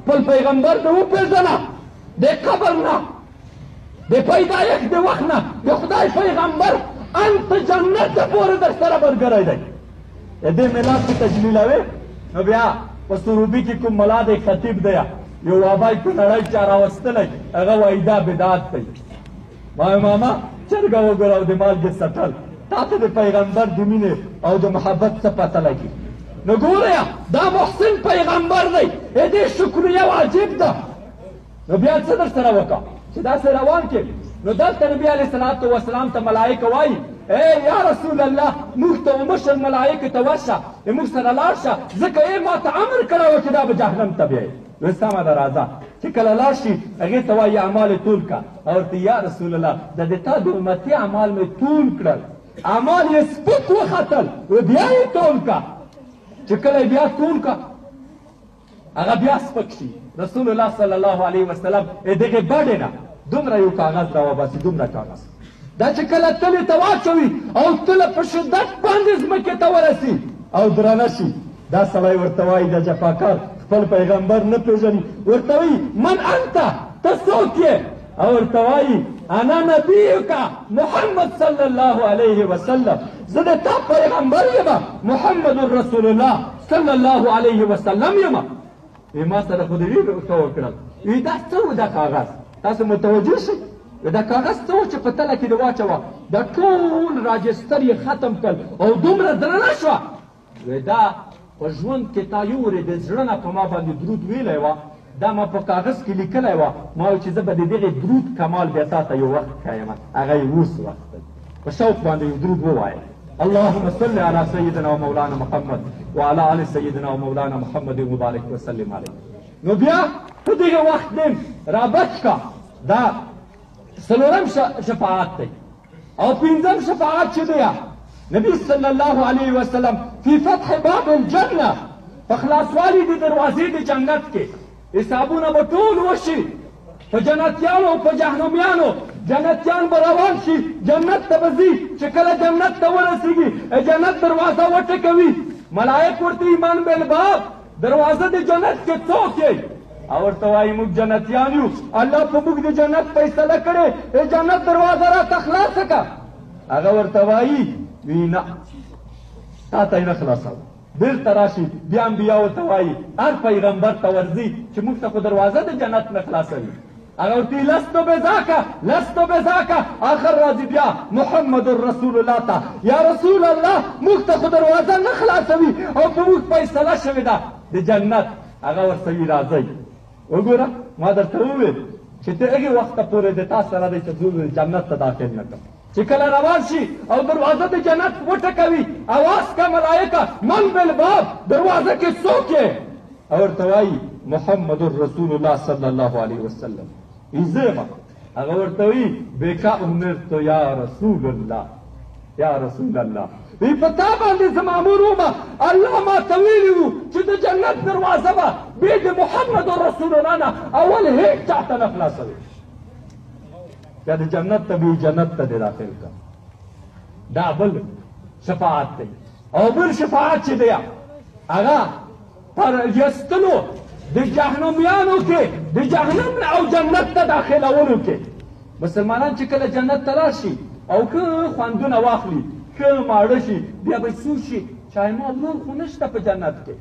خپل پیغمبر دې وپېژنه د قبر نه د پیدایښت د وخت نه د خدای پیغمبر انت جنت ته پورې در سره ملګری دی د دې میلاد کې تجلیلوي نو بیا په سروبي کې کوم ملا دی خطیب دی یو وابای په نړۍ چا راوستلی هغه وایي دا بدعت دی وایم ماما چرګه وګوره او د مالګې څټل تا ته د پیغمبر د مینې او د محبت څه پته لګي نو ګوره دا محسن پیغمبر دی د دې شکریه واجب ده نو بیا څه در سره وکړه چې داسې روان کې نو دلته نبي علیه الصلاة وسلام ته ملایکه وایي ای یا رسول الله موږ ته ومشر ملایکو ته ورشه موږ سره لاړ شه ځکه ای ما ته امر کړی و چې دا به جهنم ته بیایي نو سمه ده راځه چې کله لاړ شي هغې ته وایي اعمال یې ټول کړه او ورته یا رسول الله د تا د امتي اعمال مې ټول کړل اعمال یې سپک وختل و بیا یې ټول کړه چې کله یې بیا ټول کړه هغه بیا سپک شي رسول الله صلی الله علیه وسلم دغې بډې نه دومره یو کاغذ راوباسي دومره کاغذ دا چې کله تلې ته واچوي او تله په شدت باندې ځمکې ته ورسي او درانه شي دا سړی ورته وایي دا جفاکار خپل پیغمبر نه پېژني ورته وایي من انت ته څوک یې او ورته وایي انا نبیک محمد صلی الله علیه وسلم زه د تا پیغمبر یم محمد رسول الله صلی الله علیه وسلم یم ما سره خو د ویلو څه وکړل دا څه و دا کاغذ تاسو متوجه شئ دا کاغذ څه و چې په تله کې دې واچوه دا ټول راجستر یې ختم کړل او دومره درنه شوه دا په ژوند کې تا یورې د زړه نه په ما باندې درود ویلی وه دا ما په کاغذ کې لیکلی وه ما وایي چې زه به د دغې درود کمال بیا تا ته یو وخت ښیم هغه یې اوس وخت دی په شوق باندې یو درود ووایه اللهم صل على سيدنا ومولانا محمد وعلى آل سيدنا ومولانا محمد مبارک وسلم علیه نو بیا په دغه وخت نیم رابط کا دا څلورم شفاعت دی او پنځم شفاعت چې دی نبی صلی الله علیه وسلم فی فتح باب الجنه په خلاصوالي د دروازې د جنت کې حسابونه به ټول وشي په جنتیانو او په جهنمیانو جنتیان به روان شي جنت ته به ځي چې کله جنت ته ورسېږي جنت دروازه وټکوي ملایک ورته ایمان بالباب دروازه د جنت کې څوک یې او ورته وایي موږ جنتیان یو الله په موږ د جنت فیصله کړې جنت دروازه راته خلاصه کړه هغه ورته وایي وی نه تا ته یې نه خلاصوه بیرته راشي بیا انبیاو ته وایي هر پیغمبر ته ورځي چې موږ ته خو دروازه د جنت نه خلاصوي هغه ورته لستو بذاکه لستو بذاکه آخر راځي بیا محمد رسول الله ته یا رسول الله موږ ته خو دروازه نه خلاصوي او په موږ فیصله شوې ده د جنت هغه ورته وي راځئ وګوره ما درته وویل چې ته هغې وخته پورې د تا سره دی چې زه جنت ته داخل نه کړم چې کله روان شي او دروازه د جنت وټکوي اواز کا ملایکه من بالباب دروازه کې څوک یې او ورته وایي محمد رسول الله صلی الله علیه وسلم زه یم هغه ورته وایي بکا امرت یا رسول الله یا رسول الله وی په تا باندې زه مامور ومه الله ما ته ویلي وو چې د جنت دروازه به بې د محمد رسول الله نه اول هیڅ چا ته نه خلاصوي بیا د جنت ته به جنت ته دې داخل کړه دا بل شفاعت دی او بل شفاعت چې دی هغه پر یستلو د جهنمیانو کې د جهنم نه او جنت ته داخلولو کې مسلمانان چې کله جنت ته راشي او که خوندونه واخلي که ماړه شي بیا به سور شي چې ایما ورور خو نشته په جنت کې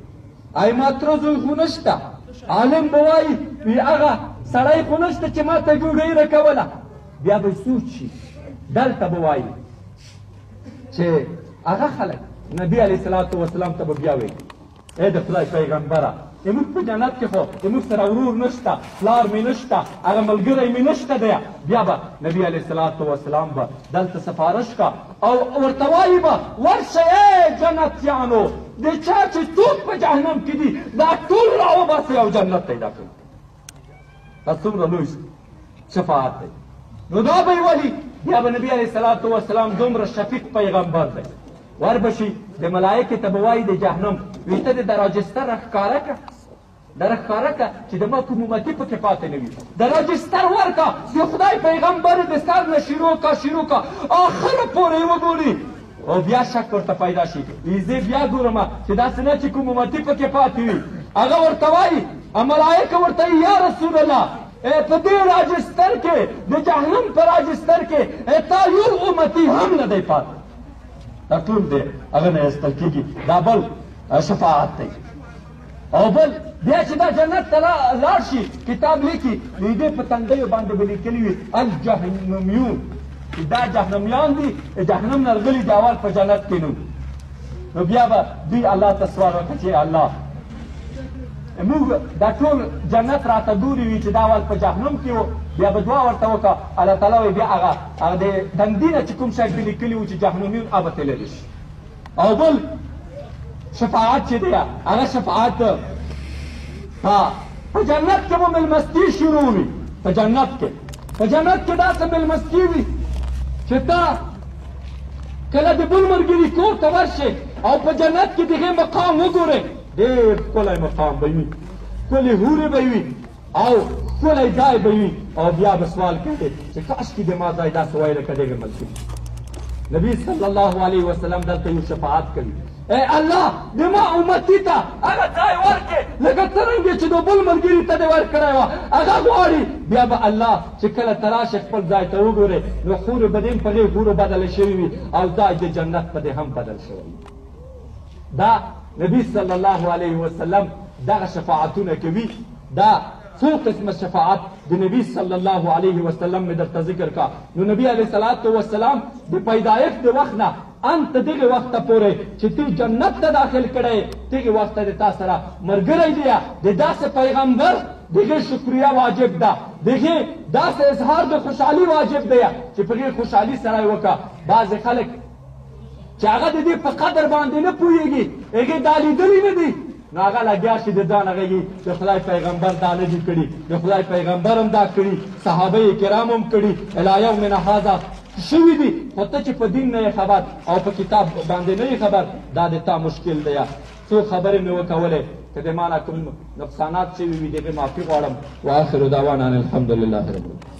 ایما تره زوی خو نشته عالم به وایي وي هغه سړی خو نشته چې ما ته ډوډۍ راکوله بیا به سوچ شي دلته به وایي چې هغه خلک نبي علیه الصلاة وسلام ته به بیا وایي ای د خدای پیغمبره زموږ په جنت کې خو زموږ سره ورور نشته پلار مې نشته هغه ملګری مې نشته دی بیا به نبي علیه الصلاة وسلام به دلته سفارش کا او ورته وایي به ورشه ای جنتیانو د چا چې څوک په جهنم کې دي دا ټول راوباسئ او جنت ته یې داخل دا څومره لوی شفاعت دی نو دا به یې ولي بیا به نبي علیه الصلاة وسلام دومره شفیق پیغمبر دی وربشي د ملایکې ته به وایي د جهنم وي ته دې د راجستر راښکاره کړه دا راښکاره کړه چې د ما کوم امتي پکې پاتې نه وي د راجستر ورکړه د خدای پیغمبر د سر نه شروع کا آخره پورې یې وګوري او بیا شک ورته پیدا شي زه بیا ګورم چې داسې نه چې کوم امتي پکې پاتې وي هغه ورته وایي ملائکه ورته یا رسول الله په دې راجستر کې د جهنم په راجستر کې تا یو امتي هم نه دی پاتې دا ټول دی هغه نه ایستل کېږي دا بل شفاعت دی او بل بیا چې دا جنت ته لاړ شي کتاب لیکي د دې په تندیو باندې به لیکلي وي الجهنمیون دا جهنمیان دي جهنم نه راغلي دي اول په جنت کې نو بیا به دوی الله ته سوال وکړي چې الله موږ دا ټول جنت راته ګوري وي چې دا اول په جهنم کې و بیا به دعا ورته وکړه الله تعالی وایي بیا هغه د تندي نه چې کوم شی به لیکلي وو چې جهنمیون هغه به تللی شي او بل شفاعت چې دی هغه شفاعت په جنت کې به مېلمستي شروع وي په جنت کې داسې مېلمستي وي چې تا کله د بل ملګري کور ته ورشې او په جنت کې د هغې مقام وګورې ډېر ښکلی مقام به وي ښکلې هورې به وي او ښکلی ځای به وي او بیا به سوال کوي چې کاشکې د ما ځای داسې وای لکه دغې ملګري نبی صلی الله علیه وسلم دلته یو شفاعت کوي ای الله د ما امتي ته هغه ځای ورکړې لکه څرنګه چې د بل ملګري ته دې ورکړی وه هغه غواړي بیا به الله چې کله ته راشې خپل ځای ته وګورې نو حورې به دې په دې حورو بدله شوي وي او ځای د جنت په دې هم بدل شوی وي دا نبی صلی الله علیه وسلم دغه شفاعتونه کوي دا څو قسمه شفاعت د نبی صلی الله علیه وسلم مې درته ذکر کا نو نبی علیه الصلاة والسلام د پیدایښت د وخت نه انت دغه وخته پورې چې ته جنت ته داخل کړی دغه وخته د تا سره ملګری دی د داسې پیغمبر دغه شکریه واجب ده دغه داسې اظهار د خوشحالي واجب دی چې په دې خوشحالي سره یې وکړه بعضې خلک چې هغه د دې په قدر باندې نه پوهېږي هغې دا لیدلي نه دي نو هغه لګیا شي د ځان هغه یي د خدای پیغمبر دا نه دي کړي د خدای پیغمبر هم دا کړي صحابه کرام هم کړي الی یومنا هذا شوي دي خو ته چې په دین نه یې خبر او په کتاب باندې نه یې خبر دا د تا مشکل دی څو خبرې مې وکولې که د ما نه کوم نقصانات شوي وي د هغې معافي غواړم واخر دعوانا ان الحمد لله رب العالمین